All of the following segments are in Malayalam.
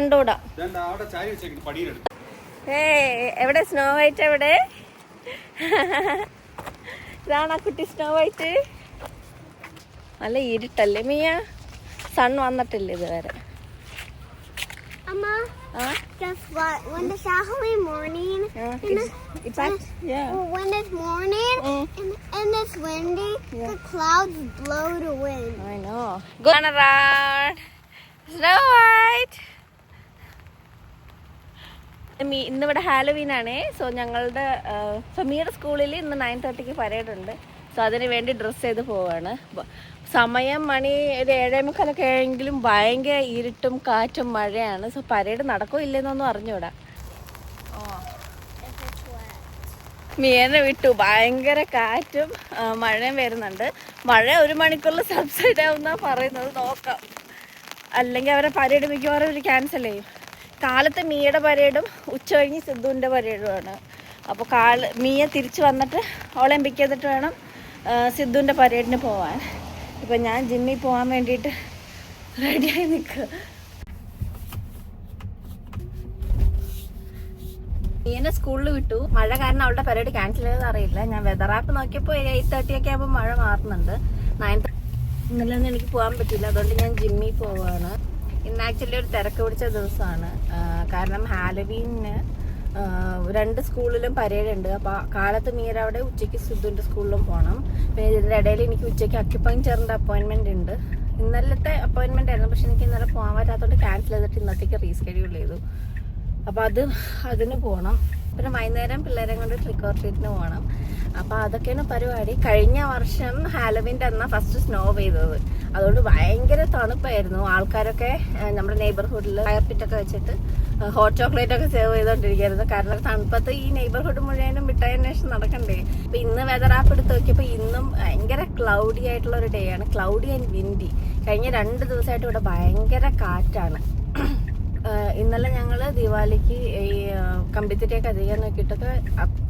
കണ്ടൂടാ. എവിടെ സ്നോ വൈറ്റ്? എവിടെ? ഇതാണ് ആ കുട്ടി സ്നോ വൈറ്റ്. നല്ല ഇരുട്ടല്ലേ മിയ? സൺ വന്നിട്ടില്ല ഇതുവരെ. Guess what? When it's early morning, when it's morning and it's windy, the clouds blow the wind. I know. Go on around. Snow White. ഇന്നിവിടെ ഹാലോവീൻ ആണ്. സോ ഞങ്ങളുടെ മിയുടെ സ്കൂളിൽ ഇന്ന് 9:30 പരേഡ് ഉണ്ട്. സോ അതിന് വേണ്ടി ഡ്രസ്സ് ചെയ്ത് പോവാണ്. സമയം മണി ഒരു 7:45 ആയെങ്കിലും ഭയങ്കര ഇരുട്ടും കാറ്റും മഴയാണ്. സോ പരേഡ് നടക്കോ ഇല്ലെന്നൊന്നും അറിഞ്ഞൂടാ. മിയനെ വിട്ടു. ഭയങ്കര കാറ്റും മഴയും വരുന്നുണ്ട്. മഴ 1 മണിക്കൂറിൽ സബ്സൈഡ് ആവുന്ന പറയുന്നത്. നോക്കാം. അല്ലെങ്കിൽ അവരെ പരേഡ് മിക്കവാറും ഒരു ക്യാൻസൽ ചെയ്യും. കാലത്ത് മിയയുടെ പരേഡും ഉച്ച കഴിഞ്ഞ് സിദ്ധുവിൻ്റെ പരേഡുമാണ്. അപ്പോൾ മിയ തിരിച്ച് വന്നിട്ട് ഓളെയും പിക്ക് ചെയ്തിട്ട് വേണം സിദ്ധുവിൻ്റെ പരേഡിന് പോവാൻ. ഇപ്പം ഞാൻ ജിമ്മിൽ പോകാൻ വേണ്ടിയിട്ട് റെഡിയായി നിൽക്കുക. മിയനെ സ്കൂളിൽ വിട്ടു. മഴ കാരണം അവളുടെ പരേഡ് ക്യാൻസൽ ചെയ്തത് അറിയില്ല. ഞാൻ വെതർ ആപ്പ് നോക്കിയപ്പോൾ 8:30 ഒക്കെ ആകുമ്പോൾ മഴ മാറുന്നുണ്ട്. 9:30 ഇന്നലെ എനിക്ക് പോകാൻ പറ്റില്ല. അതുകൊണ്ട് ഞാൻ ജിമ്മിൽ പോവാണ്. ഇന്ന് ആക്ച്വലി ഒരു തിരക്ക് പിടിച്ച ദിവസമാണ്. കാരണം ഹാലോവീനിന് 2 സ്കൂളിലും പരേഡ് ഉണ്ട്. അപ്പോൾ കാലത്ത് മീര അവിടെ, ഉച്ചയ്ക്ക് സിദ്ധുവിൻ്റെ സ്കൂളിലും പോകണം. പിന്നെ ഇതിൻ്റെ ഇടയിൽ എനിക്ക് ഉച്ചയ്ക്ക് അക്യുപങ്ചറിൻ്റെ അപ്പോയിൻമെൻറ്റ് ഉണ്ട്. ഇന്നലത്തെ അപ്പോയിൻമെൻ്റ് ആയിരുന്നു. പക്ഷെ എനിക്ക് ഇന്നലെ പോകാൻ പറ്റാത്തതുകൊണ്ട് ക്യാൻസൽ ചെയ്തിട്ട് ഇന്നത്തേക്ക് റീസ്കെഡ്യൂൾ ചെയ്തു. അപ്പോൾ അതിന് പോകണം. പിന്നെ വൈകുന്നേരം പിള്ളേരെ കൊണ്ട് ട്രിക്ക് ഓർ ട്രീറ്റിന് പോകണം. അപ്പോൾ അതൊക്കെയാണ് പരിപാടി. കഴിഞ്ഞ വർഷം ഹാലോവീൻ്റെ അന്നാണ് ഫസ്റ്റ് സ്നോ പെയ്തത്. അതുകൊണ്ട് ഭയങ്കര തണുപ്പായിരുന്നു. ആൾക്കാരൊക്കെ നമ്മുടെ നെയ്ബർഹുഡിൽ ഫയർ പിറ്റൊക്കെ വെച്ചിട്ട് ഹോട്ട് ചോക്ലേറ്റ് ഒക്കെ സേവ് ചെയ്തുകൊണ്ടിരിക്കുകയായിരുന്നു. കാരണം തണുപ്പത്ത് ഈ നെയ്ബർഹുഡ് മുഴുവനും മിഠായിനേഷം നടക്കണ്ടേ. അപ്പോൾ ഇന്ന് വെതർ ആപ്പ് എടുത്ത് നോക്കിയപ്പോൾ ഇന്നും ഭയങ്കര ക്ലൗഡി ആയിട്ടുള്ള ഒരു ഡേ ആണ്. Cloudy and windy. കഴിഞ്ഞ 2 ദിവസമായിട്ട് ഇവിടെ ഭയങ്കര കാറ്റാണ്. ഇന്നലെ ഞങ്ങൾ ദിവാലിക്ക് ഈ കമ്പിത്തിരിയൊക്കെ കത്തിക്കാൻ നോക്കിയിട്ടൊക്കെ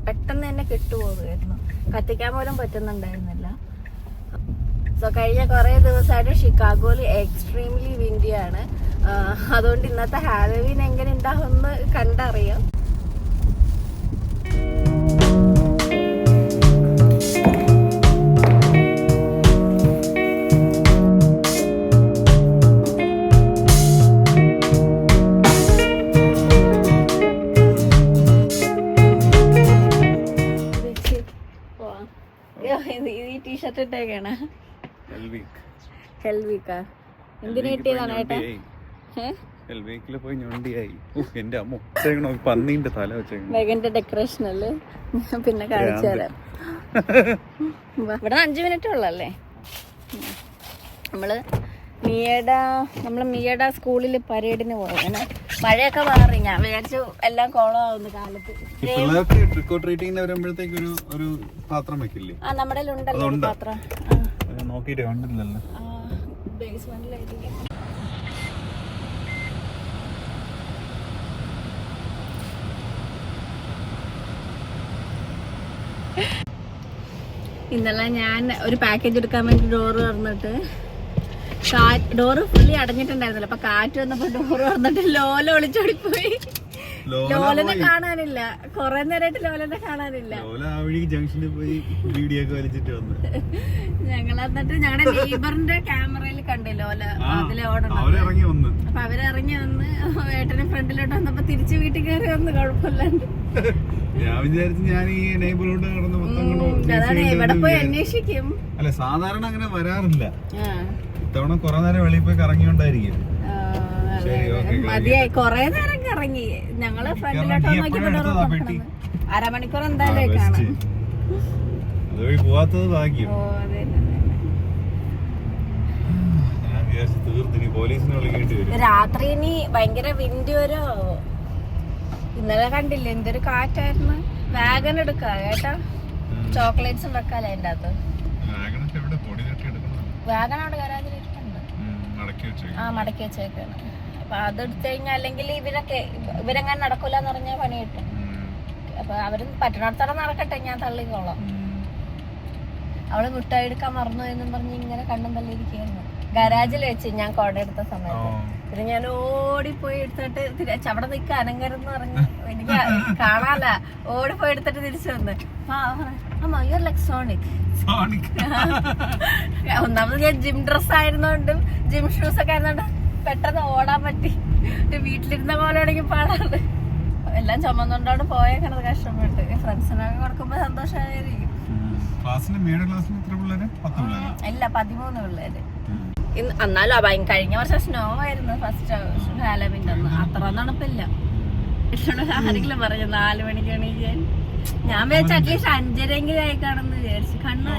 പെട്ടെന്ന് തന്നെ കെട്ടുപോകുമായിരുന്നു. കത്തിക്കാൻ പോലും പറ്റുന്നുണ്ടായിരുന്നില്ല. സോ കഴിഞ്ഞ കുറേ ദിവസമായിട്ട് ഷിക്കാഗോയിൽ എക്സ്ട്രീംലി വിൻഡിയാണ്. അതുകൊണ്ട് ഇന്നത്തെ ഹാലോവീൻ എങ്ങനെ ഉണ്ടാവുമെന്ന് കണ്ടറിയാം. ഈ ടീഷർട്ട് ഇട്ടേക്കാണ്. ഹെൽവീക്കാ എന്തിനു കിട്ടിയതാണ് ഏട്ടാ? മെഗന്റെ ഡെക്കറേഷൻ അല്ലേ? പിന്നെ കാണിച്ചു തരാം. ഇവിടെ 5 മിനിറ്റ് ഉള്ളല്ലേ. നമ്മള് മിയയുടെ സ്കൂളിൽ പരേഡിന് പോയാണ്. മഴയൊക്കെ മാറി. ഞാൻ വിചാരിച്ചു എല്ലാം കോളമാവുന്നു കാലത്ത്. നമ്മുടെ ഉണ്ടല്ലോ പാത്രം. ബേസ്മെന്റിലായിരിക്കും. ഇന്നലെ ഞാൻ ഒരു പാക്കേജ് എടുക്കാൻ വേണ്ടി ഡോറ് തുറന്നിട്ട് ഡോറ് ഫുള്ളി അടഞ്ഞിട്ടുണ്ടായിരുന്നല്ലോ. അപ്പൊ കാറ്റ് വന്നപ്പോ ഡോറ് തുറന്നിട്ട് ലോല ഒളിച്ചോടിപ്പോയി. ലോലനെ കാണാനില്ല. കൊറേ നേരമായിട്ട് ലോലനെ കാണാനില്ല. ഞങ്ങൾ എന്നിട്ട് ഞങ്ങളുടെ നെയ്ബറിന്റെ ക്യാമറയിൽ കണ്ടു ലോല അതിലെ ഓടണം. അപ്പൊ അവരിറങ്ങി വന്ന് ഏട്ടനെ ഫ്രണ്ടിലോട്ട് വന്നപ്പോ തിരിച്ച് വീട്ടിൽ കയറി വന്ന് കുഴപ്പമില്ലാണ്ട്. ഞാൻ വിചാരിച്ചു ഞാൻ ഈ നെയ്ബർഹുഡ് അതാണ് ഇവിടെ പോയി അന്വേഷിക്കും. അല്ല സാധാരണ അങ്ങനെ വരാറില്ല. ഇത്തവണ കൊറേ നേരം വെളിയിൽ പോയി കറങ്ങിയോണ്ടായിരിക്കും. മതിയായി. കൊറേ നേരം കറങ്ങി. ഞങ്ങള് ഫ്രണ്ടിലോട്ട് നോക്കിയപ്പോ അരമണിക്കൂർ എന്തായാലും കാണാം. അതുവഴി പോവാത്തത് ഭാഗ്യം. ഞാൻ വിചാരിച്ചു തീർത്തിനി പോലീസിനെ വിളിക്കേണ്ടി വരും. രാത്രി ഇനി ഭയങ്കര വിൻഡ് വരോ. ഇന്നലെ കണ്ടില്ലേ എന്തൊരു കാറ്റായിരുന്നു. വാഗൺ എടുക്കാ കേട്ടാ. ചോക്ലേറ്റ്സും വെക്കാല്ലേ അതിന്റെ അകത്ത്. വാഗൺ അവിടെ ഗരാജിലിരിക്കുന്നുണ്ട്. മടക്കി വെച്ചേക്കാണ്. അപ്പൊ അതെടുത്ത് കഴിഞ്ഞാൽ അല്ലെങ്കിൽ ഇവരെങ്ങനെ നടക്കൂലെന്ന് പറഞ്ഞാൽ പണി കിട്ടും. അപ്പൊ അവര് പറ്റണത്തോളം നടക്കട്ടെ, ഞാൻ തള്ളിക്കോളാം. അവള് മിഠായി എടുക്കാൻ മറന്നു എന്നും പറഞ്ഞ് ഇങ്ങനെ കണ്ണും തള്ളിയിരിക്കുകയായിരുന്നു. ഗരാജിൽ വെച്ച് ഞാൻ കൊട എടുത്ത സമയത്ത്. പിന്നെ ഞാൻ ഓടിപ്പോയി എടുത്തിട്ട് തിരിച്ച് അവിടെ നിൽക്കുക അനങ്ങരെന്ന് പറഞ്ഞ് എനിക്ക് കാണാല ഓടിപ്പോയി എടുത്തിട്ട് തിരിച്ചു വന്ന് അമ്മ യു ആർ ലൈക് സോണിക്. ഒന്നാമത് ഞാൻ ജിം ഡ്രസ് ആയിരുന്നോണ്ടും ജിം ഷൂസ് ഒക്കെ ആയിരുന്നോണ്ട് പെട്ടെന്ന് ഓടാൻ പറ്റി. വീട്ടിലിരുന്ന പോലെ ആണെങ്കിൽ പാടാണ്. എല്ലാം ചുമന്നുകൊണ്ടാണ് പോയേക്കണത്. കഷ്ടപ്പെട്ട് ഫ്രണ്ട്സിനൊക്കെ കൊടുക്കുമ്പോ സന്തോഷമായിരിക്കും. ഇല്ല 13 പിള്ളേര്. എന്നാലും കഴിഞ്ഞ വർഷം സ്നോ ആയിരുന്നു ഫസ്റ്റ് ഹാലോവീൻ്റെ അന്ന്. അത്ര തണുപ്പില്ല. ആരെങ്കിലും പറഞ്ഞു 4 മണിക്ക് എണീക്കാൻ. ഞാൻ വിചാരിച്ച അറ്റ്ലീസ്റ്റ് 5:30 ആയി കാണുന്നു വിചാരിച്ചു. കണ്ണു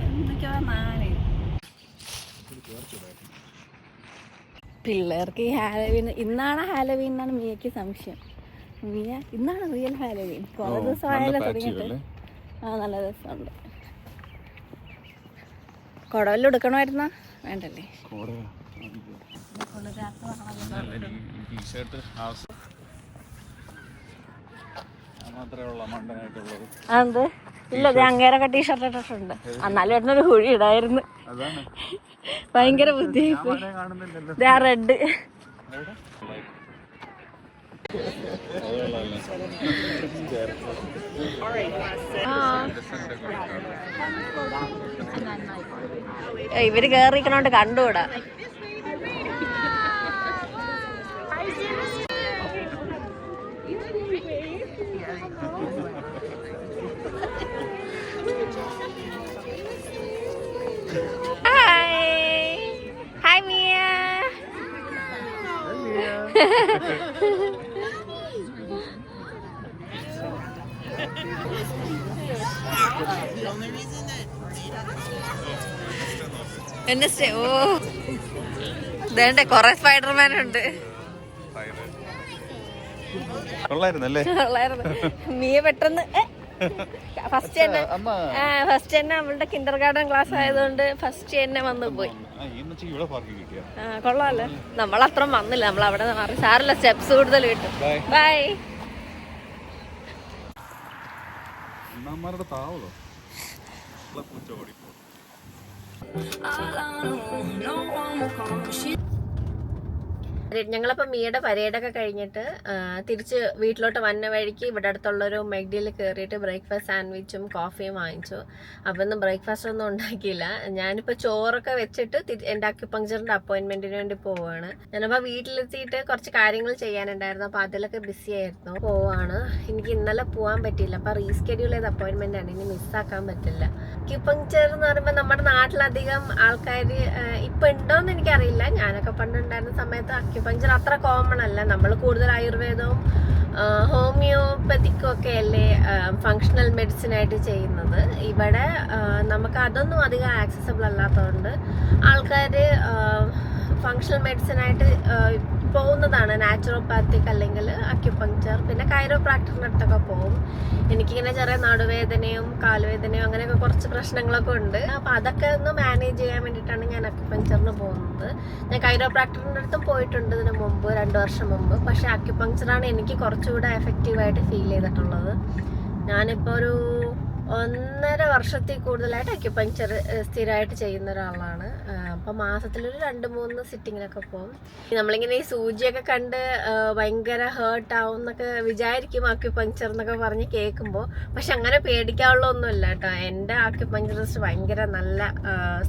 എന്തൊക്കെയോ 4. പിള്ളേർക്ക് ഈ ഹാലോവീൻ ഇന്നാണ് ഹാലോവീൻ എന്നാണ് മിയക്ക് സംശയം. മിയ ഇന്നാണ് റിയൽ ഹാലോവീൻ. കുറെ ദിവസം ആയാലും തുടങ്ങിയിട്ട്. നല്ല രസമുണ്ട്. കുടവെല്ലാം എടുക്കണമായിരുന്ന വേണ്ടല്ലേ? അത് ഇല്ല, ഇത് അങ്ങേരൊക്കെ ടീഷർട്ട് ഇട്ടിട്ടുണ്ട്. എന്നാലും വരുന്നൊരു കുഴി ഇടായിരുന്നു. ഭയങ്കര ബുദ്ധിമുട്ട്. റെഡ് ഇവര് കേറിക്കണോണ്ട് കണ്ടുകൂടാ. ഹായ് മിയ. ഓ ഇതേണ്ട കൊറേ സ്പൈഡർമാൻ ഉണ്ട്. മിയ പെട്ടെന്ന് ഫസ്റ്റ് തന്നെ അവളുടെ കിൻഡർ ഗാർഡൻ ക്ലാസ് ആയതുകൊണ്ട് ഫസ്റ്റ് തന്നെ വന്നു പോയി. കൊള്ളാല്ലേ? നമ്മളത്ര വന്നില്ല, നമ്മൾ അവിടെ മാറി. സാറില്ല, സ്റ്റെപ്സ് കൂടുതൽ കിട്ടും. ബൈ. ഞങ്ങളപ്പോ മിയുടെ പരേഡൊക്കെ കഴിഞ്ഞിട്ട് തിരിച്ച് വീട്ടിലോട്ട് വന്ന വഴിക്ക് ഇവിടെ അടുത്തുള്ളൊരു മെഗ്ഡിയിൽ കയറിയിട്ട് ബ്രേക്ക്ഫാസ്റ്റ് സാൻഡ്വിച്ചും കോഫിയും വാങ്ങിച്ചു. അപ്പം ഒന്നും ബ്രേക്ക്ഫാസ്റ്റ് ഒന്നും ഉണ്ടാക്കിയില്ല. ഞാനിപ്പോൾ ചോറൊക്കെ വെച്ചിട്ട് എൻ്റെ അക്യുപങ്ചറിൻ്റെ അപ്പോയിൻമെൻറ്റിന് വേണ്ടി പോവുകയാണ്. ഞാനപ്പോൾ വീട്ടിലെത്തിയിട്ട് കുറച്ച് കാര്യങ്ങൾ ചെയ്യാനുണ്ടായിരുന്നു. അപ്പോൾ അതിലൊക്കെ ബിസി ആയിരുന്നു. പോവാണ്. എനിക്ക് ഇന്നലെ പോകാൻ പറ്റിയില്ല. അപ്പോൾ റീസ്കെഡ്യൂൾ ചെയ്ത അപ്പോയിൻമെൻ്റ് ആണ്. ഇനി മിസ്സാക്കാൻ പറ്റില്ല. അക്യുപങ്ചർ എന്ന് പറയുമ്പോൾ നമ്മുടെ നാട്ടിലധികം ആൾക്കാർ ഇപ്പം ഉണ്ടോയെന്ന് എനിക്കറിയില്ല. ഞാനൊക്കെ പണ്ടുണ്ടായിരുന്ന സമയത്ത് അക്യുപങ്ചർ അത്ര കോമൺ അല്ല. നമ്മൾ കൂടുതൽ ആയുർവേദവും ഹോമിയോപ്പതിക്കും ഒക്കെ അല്ലേ ഫങ്ഷണൽ മെഡിസിൻ ആയിട്ട് ചെയ്യുന്നത്. ഇവിടെ നമുക്ക് അതൊന്നും അധികം ആക്സസബിൾ അല്ലാത്തതുകൊണ്ട് ആൾക്കാർ ഫങ്ഷണൽ മെഡിസിൻ ആയിട്ട് പോകുന്നതാണ്. നാച്ചുറോപ്പാത്തിക് അല്ലെങ്കിൽ അക്യുപങ്ചർ, പിന്നെ കൈറോപ്രാക്ടറിൻ്റെ അടുത്തൊക്കെ പോകും. എനിക്കിങ്ങനെ ചെറിയ നടുവേദനയും കാലുവേദനയും അങ്ങനെയൊക്കെ കുറച്ച് പ്രശ്നങ്ങളൊക്കെ ഉണ്ട്. അപ്പോൾ അതൊക്കെ ഒന്ന് മാനേജ് ചെയ്യാൻ വേണ്ടിയിട്ടാണ് ഞാൻ അക്യുപങ്ചറിന് പോകുന്നത്. ഞാൻ കൈറോപ്രാക്ടറിൻ്റെ അടുത്തും പോയിട്ടുണ്ട് ഇതിന് മുമ്പ്, 2 വർഷം മുമ്പ്. പക്ഷേ അക്യുപങ്ചറാണ് എനിക്ക് കുറച്ചുകൂടെ എഫക്റ്റീവായിട്ട് ഫീൽ ചെയ്തിട്ടുള്ളത്. ഞാനിപ്പോൾ ഒരു 1.5 വർഷത്തിൽ കൂടുതലായിട്ട് അക്യുപങ്ചർ സ്ഥിരമായിട്ട് ചെയ്യുന്ന ഒരാളാണ്. അപ്പം മാസത്തിലൊരു 2-3 സിറ്റിങ്ങിനൊക്കെ പോകും. നമ്മളിങ്ങനെ ഈ സൂചിയൊക്കെ കണ്ട് ഭയങ്കര ഹേർട്ടാവും എന്നൊക്കെ വിചാരിക്കും അക്യുപങ്ചർ എന്നൊക്കെ പറഞ്ഞ് കേൾക്കുമ്പോൾ. പക്ഷെ അങ്ങനെ പേടിക്കാനുള്ള ഒന്നുമില്ല കേട്ടോ. എൻ്റെ അക്യുപങ്ചറിസ്റ്റ് ഭയങ്കര നല്ല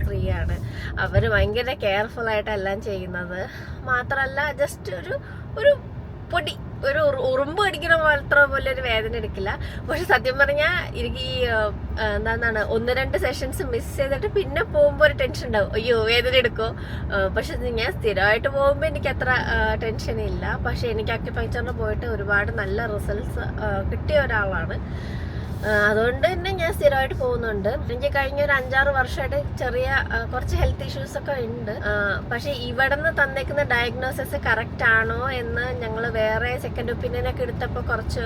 സ്ത്രീയാണ്. അവർ ഭയങ്കര കെയർഫുള്ളായിട്ട് എല്ലാം ചെയ്യുന്നത്. മാത്രമല്ല ജസ്റ്റ് ഒരു പൊടി ഒരു ഉറുമ്പ് കടിക്കണ പോലത്ര പോലെ ഒരു വേദന എടുക്കില്ല. പക്ഷെ സത്യം പറഞ്ഞാൽ എനിക്ക് ഈ എന്താണ് 1-2 സെഷൻസ് മിസ് ചെയ്തിട്ട് പിന്നെ പോകുമ്പോൾ ഒരു ടെൻഷൻ ഉണ്ടാവും, അയ്യോ വേദന എടുക്കുമോ. പക്ഷെ ഞാൻ സ്ഥിരമായിട്ട് പോകുമ്പോൾ എനിക്ക് അത്ര ടെൻഷനില്ല. പക്ഷെ എനിക്ക് അക്യുപങ്ചറിന് പോയിട്ട് ഒരുപാട് നല്ല റിസൾട്ട്സ് കിട്ടിയ ഒരാളാണ്. അതുകൊണ്ട് തന്നെ ഞാൻ സ്ഥിരമായിട്ട് പോകുന്നുണ്ട്. എനിക്ക് കഴിഞ്ഞ ഒരു 5-6 വർഷമായിട്ട് ചെറിയ കുറച്ച് ഹെൽത്ത് ഇഷ്യൂസൊക്കെ ഉണ്ട്. പക്ഷെ ഇവിടെ നിന്ന് തന്നേക്കുന്ന ഡയഗ്നോസിസ് കറക്റ്റ് ആണോ എന്ന് ഞങ്ങൾ വേറെ സെക്കൻഡ് ഒപ്പീനിയനൊക്കെ എടുത്തപ്പോൾ കുറച്ച്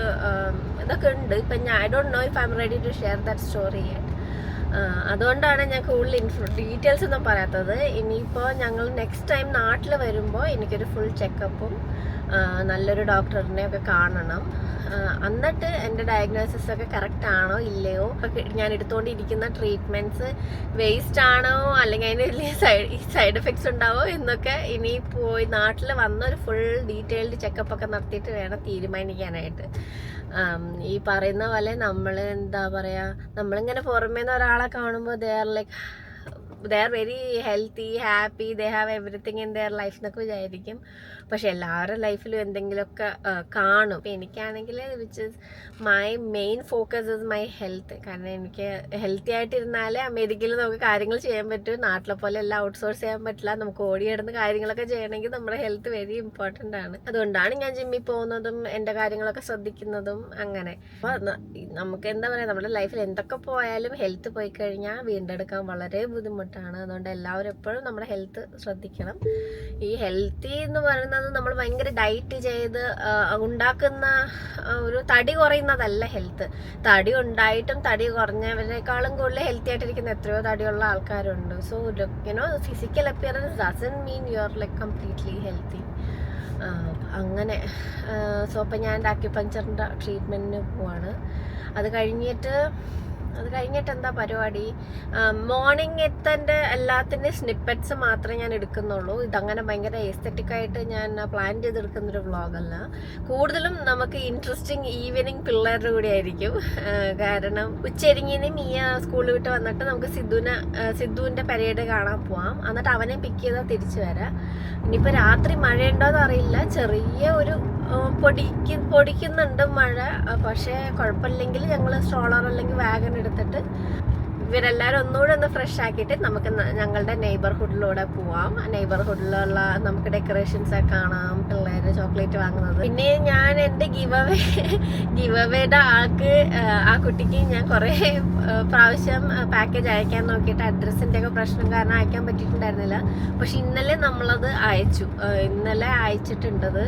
ഇതൊക്കെ ഉണ്ട്. ഇപ്പം I don't know if I am ready to share that story yet. അതുകൊണ്ടാണ് ഞാൻ കൂടുതൽ ഡീറ്റെയിൽസ് ഒന്നും പറയാത്തത്. ഇനിയിപ്പോൾ ഞങ്ങൾ നെക്സ്റ്റ് ടൈം നാട്ടിൽ വരുമ്പോൾ എനിക്കൊരു ഫുൾ ചെക്കപ്പും നല്ലൊരു ഡോക്ടറിനെ ഒക്കെ കാണണം. എന്നിട്ട് എൻ്റെ ഡയഗ്നോസിസ് ഒക്കെ കറക്റ്റ് ആണോ ഇല്ലയോ, ഞാൻ എടുത്തുകൊണ്ടിരിക്കുന്ന ട്രീറ്റ്മെൻറ്റ്സ് വേസ്റ്റ് ആണോ അല്ലെങ്കിൽ അതിന് സൈഡ് എഫക്ട്സ് ഉണ്ടാവോ എന്നൊക്കെ ഇനി പോയി നാട്ടിൽ വന്ന ഒരു ഫുൾ ഡീറ്റെയിൽഡ് ചെക്കപ്പ് ഒക്കെ നടത്തിയിട്ട് വേണം തീരുമാനിക്കാനായിട്ട്. ഈ പറയുന്ന പോലെ നമ്മൾ എന്താ പറയുക, നമ്മളിങ്ങനെ പുറമേ നിന്ന് ഒരാളെ കാണുമ്പോൾ they are very healthy, happy, they have everything in their life എന്നൊക്കെ വിചാരിക്കും. പക്ഷെ എല്ലാവരുടെ ലൈഫിലും എന്തെങ്കിലുമൊക്കെ കാണും. ഇപ്പം എനിക്കാണെങ്കിൽ which is my main focus is my health. കാരണം എനിക്ക് ഹെൽത്തി ആയിട്ടിരുന്നാലേ അമേരിക്കയിൽ നമുക്ക് കാര്യങ്ങൾ ചെയ്യാൻ പറ്റും. നാട്ടിലെ പോലെ എല്ലാം ഔട്ട്സോഴ്സ് ചെയ്യാൻ പറ്റില്ല. നമുക്ക് ഓടിയിടുന്ന കാര്യങ്ങളൊക്കെ ചെയ്യണമെങ്കിൽ നമ്മുടെ ഹെൽത്ത് വെരി ഇമ്പോർട്ടൻ്റ് ആണ്. അതുകൊണ്ടാണ് ഞാൻ ജിമ്മിൽ പോകുന്നതും എൻ്റെ കാര്യങ്ങളൊക്കെ ശ്രദ്ധിക്കുന്നതും. അങ്ങനെ അപ്പോൾ നമുക്ക് എന്താ പറയുക, നമ്മുടെ ലൈഫിൽ എന്തൊക്കെ പോയാലും ഹെൽത്ത് പോയി കഴിഞ്ഞാൽ വീണ്ടെടുക്കാൻ വളരെ ബുദ്ധിമുട്ടാണ്. അതുകൊണ്ട് എല്ലാവരും എപ്പോഴും നമ്മുടെ ഹെൽത്ത് ശ്രദ്ധിക്കണം. ഈ ഹെൽത്തി എന്ന് പറയുന്നത് നമ്മൾ ഭയങ്കര ഡയറ്റ് ചെയ്ത് ഉണ്ടാക്കുന്ന ഒരു തടി കുറയുന്നതല്ല ഹെൽത്ത്. തടി ഉണ്ടായിട്ടും തടി കുറഞ്ഞവരെക്കാളും കൂടുതൽ ഹെൽത്തി ആയിട്ടിരിക്കുന്ന എത്രയോ തടിയുള്ള ആൾക്കാരുണ്ട്. So physical appearance doesn't mean you are like completely healthy. അങ്ങനെ അപ്പം ഞാൻ അക്യുപഞ്ചറിൻ്റെ ട്രീറ്റ്മെൻറ്റിന് പോവാണ്. അത് കഴിഞ്ഞിട്ട് എന്താ പരിപാടി, മോർണിംഗ് എത്തൻ്റെ എല്ലാത്തിൻ്റെയും സ്നിപ്പെറ്റ്സ് മാത്രമേ ഞാൻ എടുക്കുന്നുള്ളൂ. ഇതങ്ങനെ ഭയങ്കര എസ്തെറ്റിക്കായിട്ട് ഞാൻ പ്ലാൻ ചെയ്തെടുക്കുന്നൊരു വ്ളോഗല്ല. കൂടുതലും നമുക്ക് ഇൻട്രസ്റ്റിംഗ് ഈവനിങ് പിള്ളേരുടെ കൂടെ ആയിരിക്കും. കാരണം ഉച്ചരിങ്ങിന് മിയ സ്കൂളിൽ വിട്ട് വന്നിട്ട് നമുക്ക് സിദ്ധുവിൻ്റെ പരേഡ് കാണാൻ പോവാം. എന്നിട്ട് അവനെ പിക്ക് ചെയ്താൽ തിരിച്ചു വരാം. ഇനിയിപ്പോൾ രാത്രി മഴയുണ്ടോയെന്ന് അറിയില്ല. ചെറിയ ഒരു പൊടിക്കുന്നുണ്ട് മഴ. പക്ഷേ കുഴപ്പമില്ലെങ്കിൽ ഞങ്ങൾ സ്ട്രോളർ അല്ലെങ്കിൽ വാഗൺ എടുത്തിട്ട് ഇവരെല്ലാവരും ഒന്നുകൂടെ ഒന്ന് ഫ്രഷ് ആക്കിയിട്ട് നമുക്ക് ഞങ്ങളുടെ നെയ്ബർഹുഡിലൂടെ പോവാം. നെയ്ബർഹുഡിലുള്ള നമുക്ക് ഡെക്കറേഷൻസ് ഒക്കെ കാണാം, പിള്ളേർ ചോക്ലേറ്റ് വാങ്ങുന്നത്. പിന്നെ ഞാൻ എൻ്റെ ഗിവ് ആൾക്ക് ആ കുട്ടിക്ക് ഞാൻ കുറേ പ്രാവശ്യം പാക്കേജ് അയക്കാൻ നോക്കിയിട്ട് അഡ്രസ്സിൻ്റെ ഒക്കെ പ്രശ്നം കാരണം അയക്കാൻ പറ്റിയിട്ടുണ്ടായിരുന്നില്ല. പക്ഷെ ഇന്നലെ നമ്മളത് അയച്ചു. ഇന്നലെ അയച്ചിട്ടുണ്ടത്.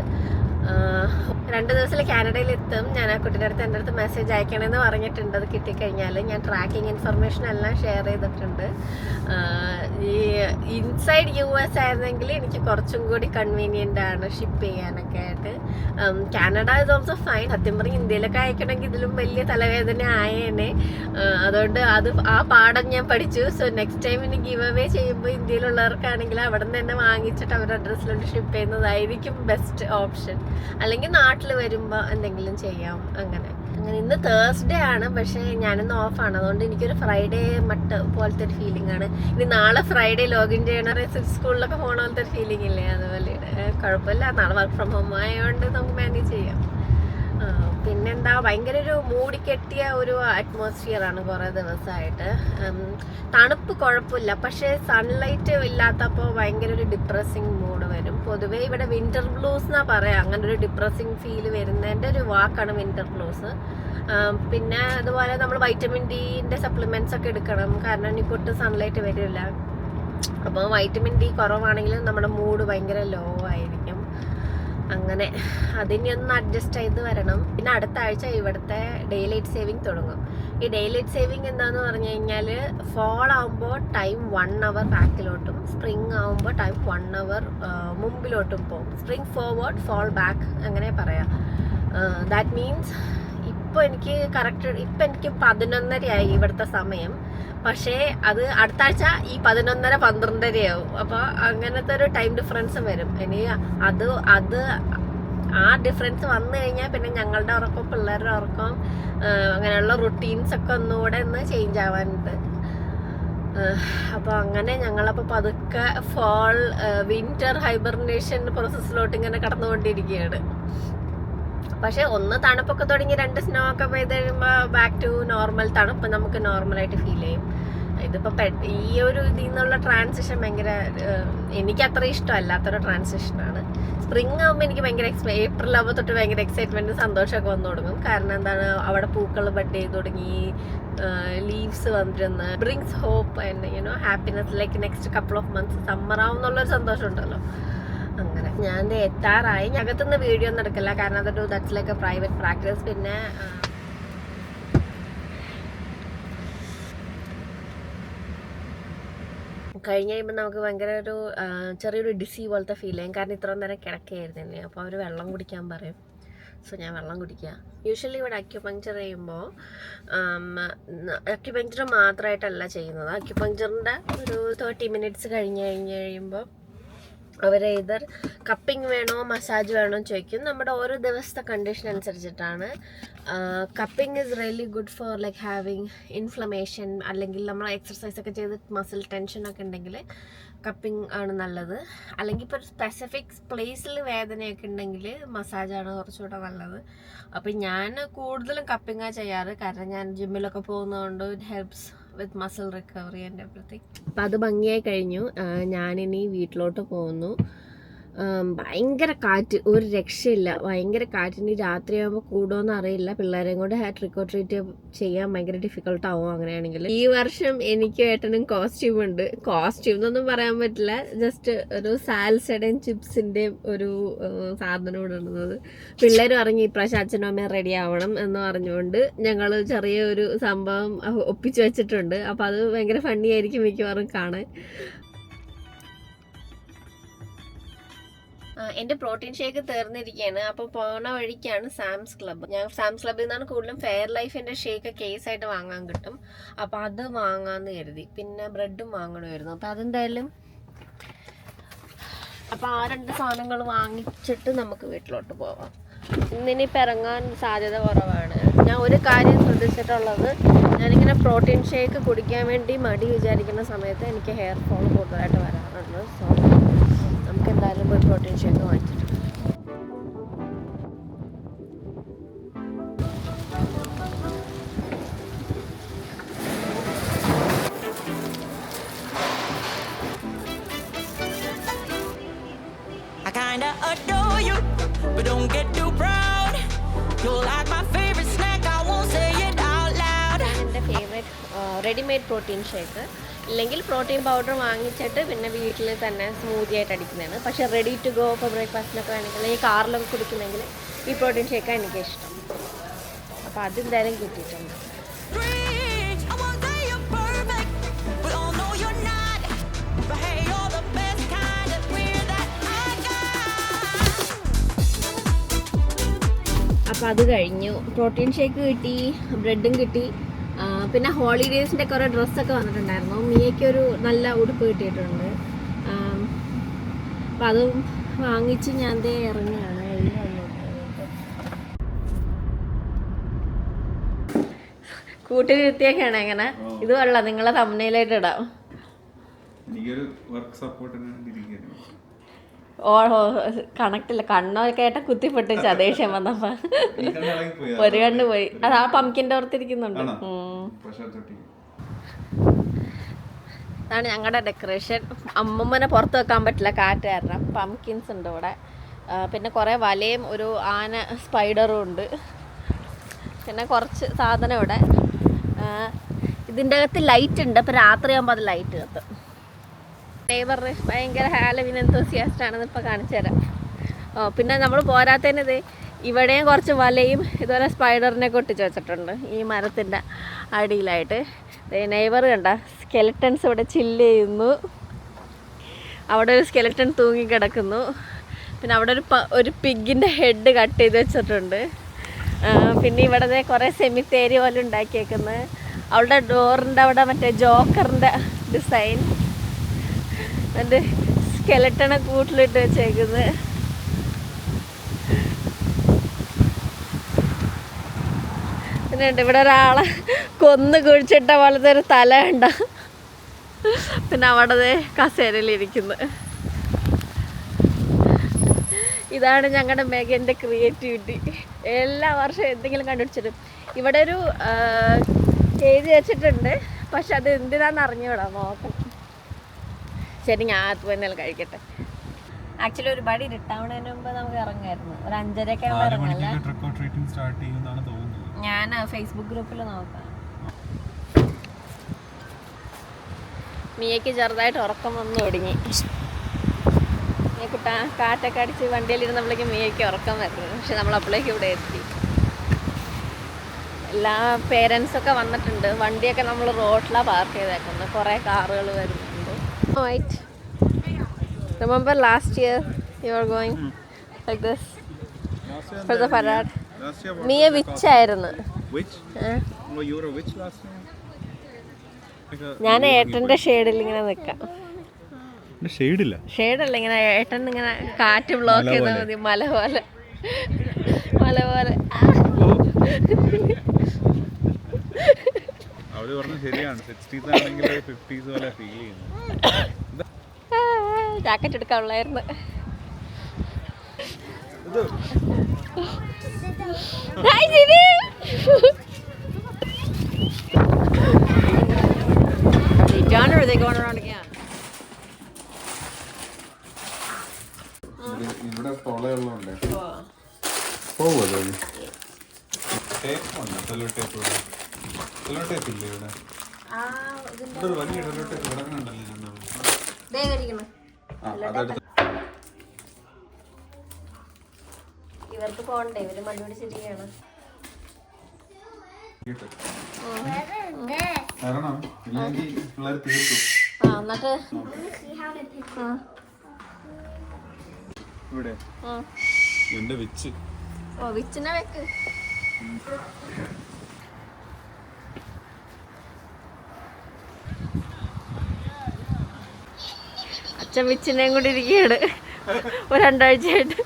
2 ദിവസത്തിൽ കാനഡയിൽ എത്തും. ഞാൻ ആ കുട്ടിയുടെ അടുത്ത് എൻ്റെ അടുത്ത് മെസ്സേജ് അയക്കണമെന്ന് പറഞ്ഞിട്ടുണ്ട്. അത് കിട്ടിക്കഴിഞ്ഞാൽ ഞാൻ ട്രാക്കിംഗ് ഇൻഫർമേഷൻ എല്ലാം ഷെയർ ചെയ്തിട്ടുണ്ട്. ഈ ഇൻസൈഡ് US ആയിരുന്നെങ്കിൽ എനിക്ക് കുറച്ചും കൂടി കൺവീനിയൻ്റ് ആണ് ഷിപ്പ് ചെയ്യാനൊക്കെ ആയിട്ട്. Canada is also fine. സത്യം പറഞ്ഞ് ഇന്ത്യയിലൊക്കെ അയക്കണമെങ്കിൽ ഇതിലും വലിയ തലവേദന ആയേനെ. അതുകൊണ്ട് ആ പാഠം ഞാൻ പഠിച്ചു. സോ നെക്സ്റ്റ് ടൈം ഇനി ഗിവ് അവേ ചെയ്യുമ്പോൾ ഇന്ത്യയിലുള്ളവർക്കാണെങ്കിൽ അവിടെ നിന്ന് തന്നെ വാങ്ങിച്ചിട്ട് അവരുടെ അഡ്രസ്സിലോട്ട് ഷിപ്പ് ചെയ്യുന്നതായിരിക്കും ബെസ്റ്റ് ഓപ്ഷൻ. അല്ലെങ്കിൽ നാട്ടിൽ വരുമ്പോൾ എന്തെങ്കിലും ചെയ്യാം. അങ്ങനെ ഇന്ന് തേഴ്സ്ഡേ ആണ്, പക്ഷേ ഞാനിന്ന് ഓഫാണ്. അതുകൊണ്ട് എനിക്കൊരു ഫ്രൈഡേ മട്ട് പോലത്തെ ഒരു ഫീലിംഗ് ആണ്. ഇനി നാളെ ഫ്രൈഡേ ലോഗിൻ ചെയ്യണ സ്കൂളിലൊക്കെ പോകണ പോലത്തെ ഒരു ഫീലിംഗ് ഇല്ലേ, അതുപോലെ കുഴപ്പമില്ല. നാളെ വർക്ക് ഫ്രം ഹോം ആയതുകൊണ്ട് നമുക്ക് മാനേജ് ചെയ്യാം. പിന്നെന്താ, ഭയങ്കര ഒരു മൂടിക്കെട്ടിയ ഒരു അറ്റ്മോസ്ഫിയറാണ് കുറേ ദിവസമായിട്ട്. തണുപ്പ് കുഴപ്പമില്ല, പക്ഷേ സൺലൈറ്റ് ഇല്ലാത്തപ്പോൾ ഭയങ്കര ഒരു ഡിപ്രസിങ് മൂഡ് വരും. പൊതുവേ ഇവിടെ വിൻ്റർ ബ്ലൂസ് എന്നാ പറയാം. അങ്ങനെ ഒരു ഡിപ്രസിങ് ഫീൽ വരുന്നതിൻ്റെ ഒരു വാക്കാണ് വിൻ്റർ ബ്ലൂസ്. പിന്നെ അതുപോലെ നമ്മൾ വൈറ്റമിൻ ഡിൻ്റെ സപ്ലിമെൻറ്റ്സ് ഒക്കെ എടുക്കണം. കാരണം ഇനി പൊട്ട് സൺലൈറ്റ് വരില്ല. അപ്പോൾ വൈറ്റമിൻ ഡി കുറവാണെങ്കിൽ നമ്മുടെ മൂഡ് ഭയങ്കര ലോ ആയിരിക്കും. അങ്ങനെ അതിനെ ഒന്ന് അഡ്ജസ്റ്റ് ചെയ്ത് വരണം. പിന്നെ അടുത്ത ആഴ്ച ഇവിടുത്തെ ഡേ ലൈറ്റ് സേവിങ് തുടങ്ങും. ഈ ഡേ ലൈറ്റ് സേവിങ് എന്താന്ന് പറഞ്ഞു കഴിഞ്ഞാൽ, ഫാൾ ആകുമ്പോൾ ടൈം 1 hour ബാക്കിലോട്ടും, സ്പ്രിങ് ആകുമ്പോൾ ടൈം 1 hour മുമ്പിലോട്ടും പോകും. സ്പ്രിങ് ഫോർവേഡ്, ഫാൾ ബാക്ക്, അങ്ങനെ പറയാം. ദാറ്റ് മീൻസ് ഇപ്പോൾ എനിക്ക് 11:30 ആയി ഇവിടുത്തെ സമയം. പക്ഷേ അത് അടുത്ത ആഴ്ച ഈ 11:30-12:30 ആവും. അപ്പോൾ അങ്ങനത്തെ ഒരു ടൈം ഡിഫറൻസ് വരും. ഇനി അത് ആ ഡിഫറൻസ് വന്നു കഴിഞ്ഞാൽ പിന്നെ ഞങ്ങളുടെ ഉറക്കം, പിള്ളേരുടെ ഉറക്കം, അങ്ങനെയുള്ള റുട്ടീൻസ് ഒക്കെ ഒന്നുകൂടെ ഒന്ന് ചേഞ്ച് ആവാനുണ്ട്. അപ്പോൾ അങ്ങനെ ഞങ്ങളപ്പോൾ പതുക്കെ ഫാൾ വിൻ്റർ ഹൈബർനേഷൻ പ്രോസസ്സിലോട്ട് ഇങ്ങനെ കടന്നുകൊണ്ടിരിക്കുകയാണ്. പക്ഷെ ഒന്ന് തണുപ്പൊക്കെ തുടങ്ങി 2 സ്നോ ഒക്കെ പെയ്ത് കഴിയുമ്പോൾ ബാക്ക് ടു നോർമൽ തണുപ്പ് നമുക്ക് നോർമലായിട്ട് ഫീൽ ചെയ്യും. ഇതിപ്പോൾ ഈ ഒരു ഇതിൽ നിന്നുള്ള ട്രാൻസിഷൻ ഭയങ്കര എനിക്ക് അത്ര ഇഷ്ടമല്ലാത്തൊരു ട്രാൻസിഷനാണ്. സ്പ്രിങ് ആകുമ്പോൾ എനിക്ക് ഭയങ്കര ഏപ്രിൽ ആകുമ്പോൾ തൊട്ട് ഭയങ്കര എക്സൈറ്റ്മെൻറ്റ്, സന്തോഷമൊക്കെ വന്നു തുടങ്ങും. കാരണം എന്താണ്, അവിടെ പൂക്കൾ ബഡ് ചെയ്ത് തുടങ്ങി, ലീവ്സ് വന്നിരുന്ന് brings hope and happiness. Like next couple of months summer ആവും എന്നുള്ളൊരു സന്തോഷം ഉണ്ടല്ലോ. അങ്ങനെ ഞാൻ എത്താറായി. അകത്തുനിന്ന് വീഡിയോ ഒന്നും എടുക്കില്ല, കാരണം അതൊരു that's like A private practice. പിന്നെ കഴിഞ്ഞ് കഴിയുമ്പോൾ നമുക്ക് ഭയങ്കര ഒരു ചെറിയൊരു ഡിസി പോലത്തെ ഫീൽ ചെയ്യും. കാരണം ഇത്ര നേരം കിടക്കുകയായിരുന്നില്ലേ. അപ്പോൾ അവർ വെള്ളം കുടിക്കാൻ പറയും. സോ ഞാൻ വെള്ളം കുടിക്കുക. യൂഷ്വലി ഇവിടെ അക്യുപങ്ക്ചർ ചെയ്യുമ്പോൾ അക്യുപങ്ക്ചർ മാത്രമായിട്ടല്ല ചെയ്യുന്നത്. അക്യുപങ്ക്ചറിൻ്റെ ഒരു 30 മിനിറ്റ്സ് കഴിയുമ്പോൾ അവർ ഇതർ കപ്പിംഗ് വേണോ മസാജ് വേണോ ചോദിക്കും. നമ്മുടെ ഓരോ ദിവസത്തെ കണ്ടീഷൻ അനുസരിച്ചിട്ടാണ്. Cupping is really good for like having inflammation, അല്ലെങ്കിൽ നമ്മൾ എക്സർസൈസ് ഒക്കെ ചെയ്ത് മസിൽ ടെൻഷനൊക്കെ ഉണ്ടെങ്കിൽ കപ്പിംഗ് ആണ് നല്ലത്. അല്ലെങ്കിൽ ഇപ്പോൾ ഒരു സ്പെസിഫിക് പ്ലേസിൽ വേദനയൊക്കെ ഉണ്ടെങ്കിൽ മസാജാണ് കുറച്ചുകൂടെ നല്ലത്. അപ്പം ഞാൻ കൂടുതലും കപ്പിങ്ങാണ് ചെയ്യാറ്. കാരണം ഞാൻ ജിമ്മിലൊക്കെ പോകുന്നതുകൊണ്ട് it helps with muscle recovery and everything. അപ്പം അത് ഭംഗിയായി കഴിഞ്ഞു. ഞാനിനി വീട്ടിലോട്ട് പോകുന്നു. ഭയങ്കര കാറ്റ്, ഒരു രക്ഷയില്ല. ഭയങ്കര കാറ്റിന് രാത്രിയാകുമ്പോൾ കൂടുമെന്ന് അറിയില്ല. പിള്ളേരെയും കൊണ്ട് ട്രിക്ക് ഓർ ട്രീറ്റ് ചെയ്യാൻ ഭയങ്കര ഡിഫിക്കൽട്ടാവും അങ്ങനെയാണെങ്കിൽ. ഈ വർഷം എനിക്കും ഏട്ടനും കോസ്റ്റ്യൂം ഉണ്ട്. കോസ്റ്റ്യൂം എന്നൊന്നും പറയാൻ പറ്റില്ല, ജസ്റ്റ് ഒരു സാൽസയുടെയും ചിപ്സിൻ്റെയും ഒരു സാധനം ഇടുന്നത്. പിള്ളേർ പറഞ്ഞ് ഇപ്രാവശ്യം അച്ഛനും അമ്മയും റെഡി ആവണം എന്ന് പറഞ്ഞുകൊണ്ട് ഞങ്ങൾ ചെറിയൊരു സംഭവം ഒപ്പിച്ചു വെച്ചിട്ടുണ്ട്. അപ്പോൾ അത് ഭയങ്കര ഫണ്ണി ആയിരിക്കും മിക്കവാറും കാണാൻ. എൻ്റെ പ്രോട്ടീൻ ഷേക്ക് തീർന്നിരിക്കുകയാണ്. അപ്പോൾ പോണ വഴിക്കാണ് സാംസ് ക്ലബ്ബ്. ഞാൻ സാംസ് ക്ലബ്ബിൽ നിന്നാണ് കൂടുതലും ഫെയർ ലൈഫിൻ്റെ ഷേക്ക് കേസായിട്ട് വാങ്ങാൻ കിട്ടും. അപ്പോൾ അത് വാങ്ങാമെന്ന് കരുതി. പിന്നെ ബ്രെഡും വാങ്ങണമായിരുന്നു. അപ്പോൾ അതെന്തായാലും അപ്പോൾ ആ 2 സാധനങ്ങൾ വാങ്ങിച്ചിട്ട് നമുക്ക് വീട്ടിലോട്ട് പോവാം. ഇന്നിനിപ്പോൾ ഇറങ്ങാൻ സാധ്യത കുറവാണ്. ഞാൻ ഒരു കാര്യം ശ്രദ്ധിച്ചിട്ടുള്ളത്, ഞാനിങ്ങനെ പ്രോട്ടീൻ ഷേക്ക് കുടിക്കാൻ വേണ്ടി മടി വിചാരിക്കുന്ന സമയത്ത് എനിക്ക് ഹെയർ ഫോൾ കൂടുതലായിട്ട് വരാറുണ്ട്. സോ നമുക്ക് എന്തായാലും പോയി പ്രോട്ടീൻ ഷേക്ക് വാങ്ങിച്ചിട്ട് I kinda adore you, but don't get too proud. You're like my favorite snack, I won't say it out loud. എൻ്റെ ഫേവറേറ്റ് റെഡിമെയ്ഡ് പ്രോട്ടീൻ ഷേക്ക്. ഇല്ലെങ്കിൽ പ്രോട്ടീൻ പൗഡർ വാങ്ങിച്ചിട്ട് പിന്നെ വീട്ടിൽ തന്നെ സ്മൂത്തി ആയിട്ട് അടിക്കുന്നതാണ്. പക്ഷേ റെഡി ടു ഗോ ഇപ്പോൾ ബ്രേക്ക്ഫാസ്റ്റിനൊക്കെ വേണമെങ്കിൽ ഈ കാറിലൊക്കെ കുടിക്കുന്നെങ്കിൽ ഈ പ്രോട്ടീൻ ഷേക്കാണ് എനിക്കിഷ്ടം. അപ്പോൾ അതെന്തായാലും കിട്ടിയിട്ടുണ്ട്. I won't say you're perfect, but oh no you're not. But hey, you're the best kind of weird that I got. അപ്പോൾ അത് കഴിഞ്ഞു. പ്രോട്ടീൻ ഷേക്ക് കിട്ടി, ബ്രെഡും കിട്ടി. പിന്നെ ഹോളിഡേയ്സിൻ്റെ കുറേ ഡ്രസ്സൊക്കെ വന്നിട്ടുണ്ടായിരുന്നു. മിയയ്ക്കൊരു നല്ല ഉടുപ്പ് കിട്ടിയിട്ടുണ്ട്. അപ്പം അതും വാങ്ങിച്ച് ഞാൻ ദേ ഇറങ്ങിയാണ്. കൂട്ടിലിരുത്തിയൊക്കെയാണ് എങ്ങനെ ഇത് വെള്ള നിങ്ങളെ തമ്മനയിലായിട്ട് ഇടാം. കണക്റ്റില്ല, കണ്ണൊക്കെ ആയിട്ട് കുത്തിപ്പൊട്ടിച്ച ദേഷ്യം വന്നപ്പോ ഒരു കണ്ണ് പോയി. അത് ആ പംകിൻ്റെ ഓർത്തിരിക്കുന്നുണ്ട്. അതാണ് ഞങ്ങളുടെ ഡെക്കറേഷൻ. അമ്മമ്മനെ പുറത്ത് വെക്കാൻ പറ്റില്ല കാറ്റ് കാരണം. പംകിൻസ് ഉണ്ട് ഇവിടെ. പിന്നെ കുറേ വലയും ഒരു ആന സ്പൈഡറും ഉണ്ട്. പിന്നെ കുറച്ച് സാധനം ഇവിടെ. ഇതിൻ്റെ അകത്ത് ലൈറ്റ് ഉണ്ട്. അപ്പോൾ രാത്രിയാകുമ്പോൾ അത് ലൈറ്റ് കത്തും. നെയ്ബർ ഭയങ്കര ഹാലോവീൻ എന്തൂസിയാസ്റ്റ് ആണെന്ന് ഇപ്പോൾ കാണിച്ചു തരാം. പിന്നെ നമ്മൾ പോരാത്തതിന് ഇവിടെയും കുറച്ച് വലയും ഇതുപോലെ സ്പൈഡറിനെ ഒട്ടിച്ച് വെച്ചിട്ടുണ്ട് ഈ മരത്തിൻ്റെ അടിയിലായിട്ട്. നെയ്ബർ കണ്ട സ്കെലറ്റൺസ് ഇവിടെ ചില്ല് ചെയ്യുന്നു. അവിടെ ഒരു സ്കെലറ്റൺ തൂങ്ങിക്കിടക്കുന്നു. പിന്നെ അവിടെ ഒരു പിഗിൻ്റെ ഹെഡ് കട്ട് ചെയ്ത് വെച്ചിട്ടുണ്ട്. പിന്നെ ഇവിടെ കുറേ സെമിത്തേരി പോലെ ഉണ്ടാക്കിയേക്കുന്നത്. അവളുടെ ഡോറിൻ്റെ അവിടെ മറ്റേ ജോക്കറിൻ്റെ ഡിസൈൻ എൻ്റെ സ്കെലറ്റണെ കൂട്ടിലിട്ട് വെച്ചേക്കുന്നത്. പിന്നെ ഉണ്ട് ഇവിടെ ഒരാളെ കൊന്ന് കുഴിച്ചിട്ട പോലത്തെ ഒരു തല ഉണ്ട്. പിന്നെ അവിടെ കസേരയിലിരിക്കുന്നു. ഇതാണ് ഞങ്ങളുടെ മെഗൻ്റെ ക്രിയേറ്റിവിറ്റി. എല്ലാ വർഷവും എന്തെങ്കിലും കണ്ടുപിടിച്ചിട്ടും ഇവിടെ ഒരു എഴുതി വെച്ചിട്ടുണ്ട്. പക്ഷെ അത് എന്തിനാന്ന് അറിഞ്ഞൂടാ, നോക്കണം. ശരി, ഞാൻ അത് തന്നെ കഴിക്കട്ടെ. ആക്ച്വലി ഒരുപാട് ഇരുട്ടാവണതിന് മുമ്പ് നമുക്ക് ഇറങ്ങായിരുന്നു. ഒരു 5:30 ഇറങ്ങല്ലേ. ഞാൻ ഫേസ്ബുക്ക് ഗ്രൂപ്പിൽ നോക്കാം. മിയയ്ക്ക് ചെറുതായിട്ട് ഉറക്കം വന്നു തുടങ്ങി. കുട്ടാ കാറ്റൊക്കെ അടിച്ച് വണ്ടിയിലിരുന്നപ്പോഴേക്കും മിയയ്ക്ക് ഉറക്കം വരുന്നത്. പക്ഷെ നമ്മളപ്പോഴേക്കും ഇവിടെ എത്തി. എല്ലാ പേരൻസൊക്കെ വന്നിട്ടുണ്ട്. വണ്ടിയൊക്കെ നമ്മൾ റോഡിലാണ് പാർക്ക് ചെയ്തേക്കുന്നത്. കുറേ കാറുകൾ വരുന്നുണ്ട്. Wait. Remember last year you were going like this for the parade? നീ വിച്ച് ആയിരുന്നു. ഞാൻ ഏട്ടന്റെ ഷെയ്ഡിൽ ഇങ്ങനെ നിക്കാം. ഷെയ്ഡല്ല, ഇങ്ങനെ ഏട്ടൻ ഇങ്ങനെ കാറ്റ് ബ്ലോക്ക് ചെയ്താൽ മതി. മല പോലെ അവര് പറഞ്ഞ ശരിയാണ്. 60s ആണെങ്കിൽ 50s പോലെ ഫീൽ ചെയ്യുന്നു. ജാക്കറ്റ് എടുക്കാനുള്ളായിരുന്നു. ഇവിടെ തൊളയുള്ളതുകൊണ്ട് പോവല്ലോ. ടേപ്പ് ഉണ്ട്. സെല്ലോ ടേപ്പ് ഇല്ലേ ഇവിടെ? ഒരു വലിയ സെല്ലോ ടേപ്പ് കിടക്കുന്നുണ്ടല്ലോ. ഇവർക്ക് പോണ്ടേ, ഇവര് മടി പിടിച്ചിരിക്കുകയാണ്. കാരണം ഇല്ലെങ്കിൽ പിള്ളേർ തീർത്തു. എന്നിട്ട് ഇവിടെ എന്റെ വിച്ച്. വിച്ചിനെ വെക്ക്. അച്ഛൻ വിച്ചിനെയും കൂടി ഇരിക്കുകയാണ് ഒരു 2 ആഴ്ചയായിട്ട്.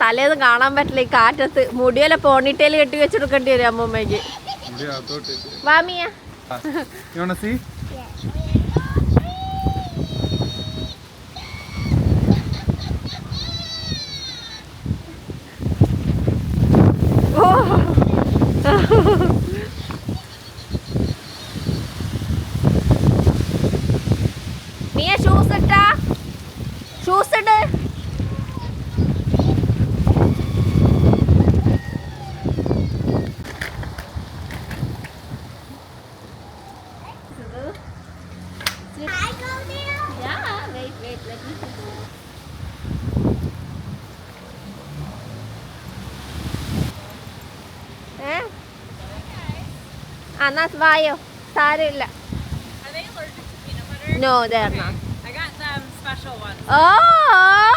തലേന്ന് കാണാൻ പറ്റില്ല ഈ കാറ്റത്ത്. മുടിയല്ല പോണിട്ടേൽ കെട്ടി വെച്ചെടുക്കേണ്ടി വരും അമ്മൂമ്മയ്ക്ക്. വാമിയ നീ ഷൂസ് ഇട്ടാ? Shoes it. That's bio. സാരമില്ല. No, they're not. I got them special ones. Oh,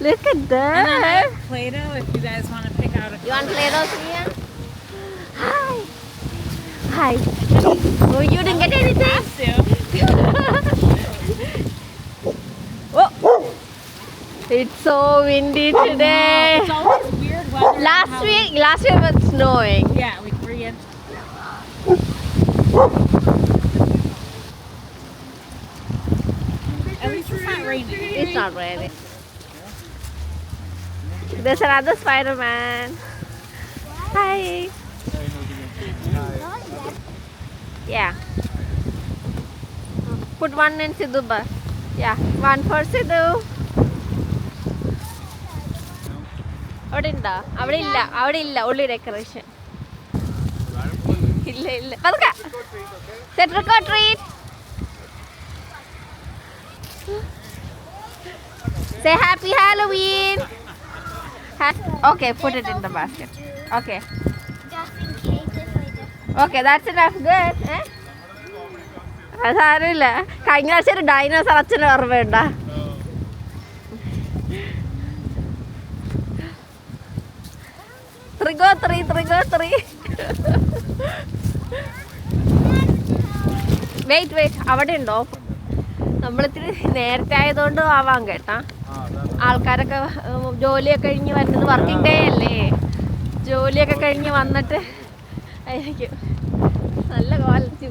look at that. And then I have Play-Doh if you guys want to pick out a You want Play-Doh, Sonia? Hi. Hi. Oh, you didn't get anything? Oh. It's so windy today. It's always weird weather. Last week it was snowing. Yeah, like 3 inches. At least it's not raining. It's not raining. There's another Spider-Man. Hi. Yeah. Put one in Sidhu bus. Yeah, one for Sidhu. അവിടെ ഉണ്ടോ? അവിടെ ഇല്ല ഉള്ളി ഡെക്കറേഷൻ ഇല്ല. പതുക്കെ. Trick or treat. Say happy Halloween. Okay, put it in the basket. Okay. Just in case if I just... Okay, that's enough. Good. സാരമില്ല. കഴിഞ്ഞ ആഴ്ച ഒരു ഡൈനോസർ അച്ഛന് ഓർമ്മയുണ്ടാ? Trigo 3. വെയിറ്റ് അവിടെ ഉണ്ടോ? നമ്മളിത്തിരി നേരത്തെ ആയതുകൊണ്ട് ആവാം കേട്ടാ. ആൾക്കാരൊക്കെ ജോലിയൊക്കെ കഴിഞ്ഞ് വരുന്നത് വർക്കിംഗ് ഡേ അല്ലേ. ജോലിയൊക്കെ കഴിഞ്ഞ് വന്നിട്ട് ആയിരിക്കും. നല്ല ക്വാളിറ്റി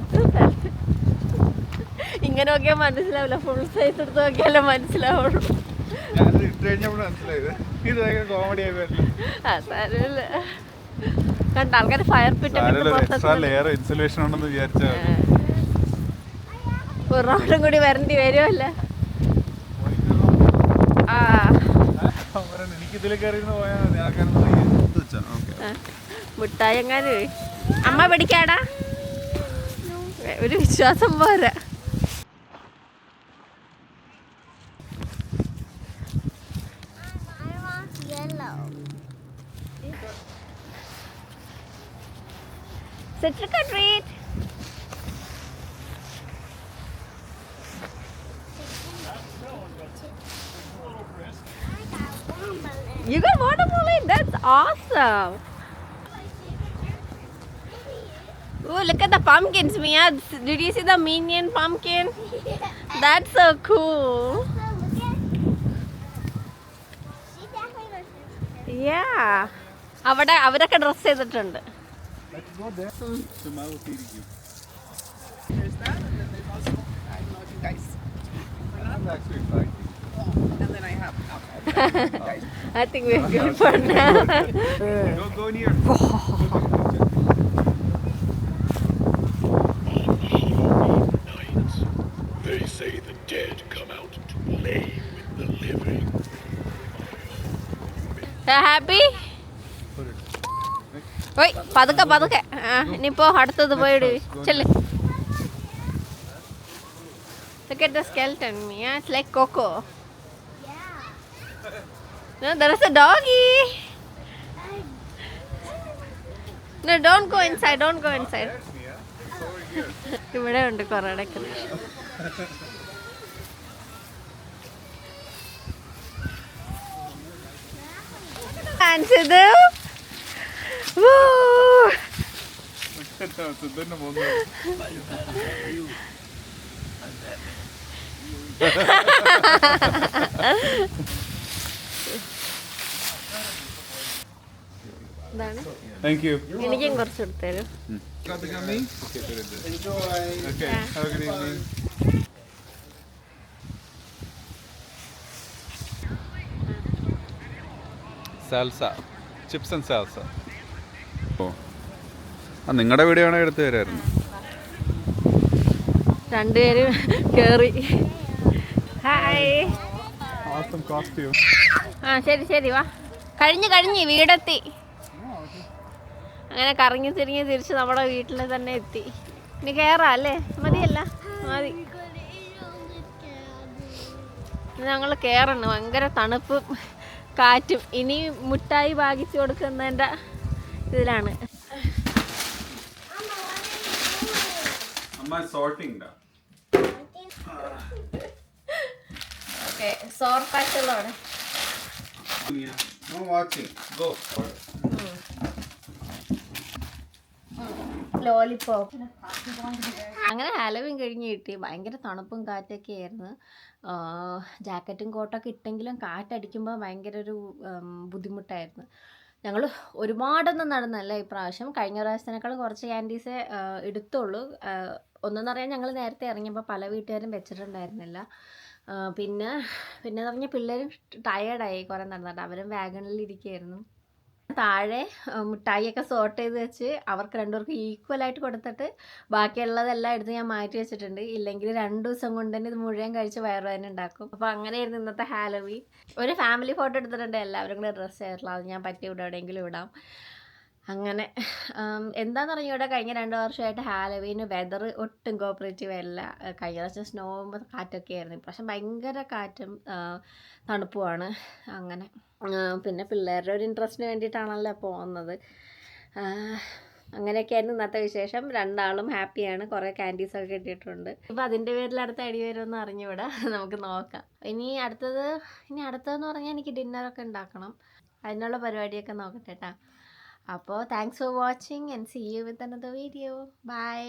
ഇങ്ങനെ നോക്കിയാൽ മനസ്സിലാവില്ല. ഫുൾ സൈസ് എടുത്ത് നോക്കിയാലേ മനസ്സിലാവുള്ളൂ. കണ്ട ആൾക്കാർ ഫയർ പിറ്റ് ഒരു റൗണ്ടും കൂടി വരേണ്ടി വരുമല്ലേ. മുട്ടായി എങ്ങാനും അമ്മ പിടിക്കാടാ. ഒരു വിശ്വാസം പോരാ. I want yellow. a trick or treat. You got watermelon? That's awesome. Oh, look at the pumpkins, Mia. Did you see the minion pumpkin? That's so cool. Yeah. അവരൊക്കെ ഡ്രസ് ചെയ്തിട്ടുണ്ട്. I think we're good for now. Don't go near. They say the dead come out to play with the living. Happy? ഓയ് പതുക്കെ ഇനിയിപ്പോ അടുത്തത് പോയിട് ചെല്ല്. Look at the skeleton, Mia. It's like Coco. No, there is a doggy. No, don't go inside. Don't go inside. ഇവിടെ ഉണ്ട് കുറെ ഡെക്കറേഷൻ. കാണിച്ചത് സിദ്ധന്റെ മോന്ന് ഇതാണ്. Thank you. എനിക്കും കുറച്ച് എടുത്തരും. Okay, have a good evening. Salsa, chips and salsa. ഓ, നിങ്ങളുടെ വീഡിയോ ആണെങ്കിൽ എടുത്തു തരായിരുന്നു. രണ്ടുപേരും കേറി. ഹായ്. Awesome costume. ആ ശരി വാ. കഴിഞ്ഞ് വീടെത്തി. അങ്ങനെ കറങ്ങി തിരിച്ച് നമ്മുടെ വീട്ടിൽ തന്നെ എത്തി. ഇനി കയറാം അല്ലേ? മതിയല്ല മതി. ഞങ്ങൾ കയറണം. ഭയങ്കര തണുപ്പും കാറ്റും. ഇനി മുട്ടായി ഭാഗിച്ചു കൊടുക്കുന്നതിൻ്റെ ഇതിലാണ്. അമ്മ sorting da. ഓക്കെ സോർപ്പാച്ചുള്ളവിടെ. No watching. Go. ലോലിപോപ്പ്. അങ്ങനെ ഹാലോവീൻ കഴിഞ്ഞ് കിട്ടി. ഭയങ്കര തണുപ്പും കാറ്റൊക്കെ ആയിരുന്നു. ജാക്കറ്റും കോട്ടൊക്കെ ഇട്ടെങ്കിലും കാറ്റടിക്കുമ്പോൾ ഭയങ്കര ഒരു ബുദ്ധിമുട്ടായിരുന്നു. ഞങ്ങൾ ഒരുപാടൊന്നും നടന്നല്ല ഇപ്രാവശ്യം. കഴിഞ്ഞ പ്രാവശ്യത്തിനേക്കാൾ കുറച്ച് ക്യാൻഡീസേ എടുത്തുള്ളൂ. ഒന്നെന്ന് പറയാൻ ഞങ്ങൾ നേരത്തെ ഇറങ്ങിയപ്പോൾ പല വീട്ടുകാരും വെച്ചിട്ടുണ്ടായിരുന്നില്ല. പിന്നെ പറഞ്ഞാൽ പിള്ളേരും ടയേർഡായി കുറേ നടന്നിട്ട്. അവരും വാഗണിൽ ഇരിക്കുകയായിരുന്നു. താഴെ മിഠായിയൊക്കെ സോർട്ട് ചെയ്ത് വെച്ച് അവർക്ക് രണ്ടുപേർക്കും ഈക്വലായിട്ട് കൊടുത്തിട്ട് ബാക്കിയുള്ളതെല്ലാം എടുത്ത് ഞാൻ മാറ്റി വെച്ചിട്ടുണ്ട്. ഇല്ലെങ്കിൽ 2 ദിവസം കൊണ്ട് തന്നെ ഇത് മുഴുവൻ കഴിച്ച് വയറുവേദന ഉണ്ടാക്കും. അപ്പോൾ അങ്ങനെയായിരുന്നു ഇന്നത്തെ ഹാലോവീൻ. ഒരു ഫാമിലി ഫോട്ടോ എടുത്തിട്ടുണ്ട്. എല്ലാവരും കൂടെ ഡ്രസ്സ് ചെയ്തിട്ടുള്ള. അത് ഞാൻ പറ്റി എവിടെയെങ്കിലും ഇടാം. അങ്ങനെ എന്താണെന്ന് പറഞ്ഞാൽ കഴിഞ്ഞ 2 വർഷമായിട്ട് ഹാലോവീന് വെതർ ഒട്ടും കോപ്പറേറ്റീവ് അല്ല. കഴിഞ്ഞ പ്രാവശ്യം സ്നോവും കാറ്റൊക്കെ ആയിരുന്നു. ഇപ്രാവശ്യം ഭയങ്കര കാറ്റും തണുപ്പുമാണ്. അങ്ങനെ പിന്നെ പിള്ളേരുടെ ഒരു ഇൻട്രസ്റ്റിന് വേണ്ടിയിട്ടാണല്ലോ പോകുന്നത്. അങ്ങനെയൊക്കെയായിരുന്നു ഇന്നത്തെ വിശേഷം. 2 ആളും ഹാപ്പിയാണ്. കുറേ ക്യാൻഡീസൊക്കെ കിട്ടിയിട്ടുണ്ട്. ഇപ്പോൾ അതിൻ്റെ പേരിൽ അടുത്ത അടി വരുമെന്ന് അറിഞ്ഞുകൂടാ. നമുക്ക് നോക്കാം. ഇനി അടുത്തതെന്ന് പറഞ്ഞാൽ എനിക്ക് ഡിന്നറൊക്കെ ഉണ്ടാക്കണം. അതിനുള്ള പരിപാടിയൊക്കെ നോക്കട്ടെ കേട്ടോ. അപ്പോൾ thanks for watching and see you with another video. By.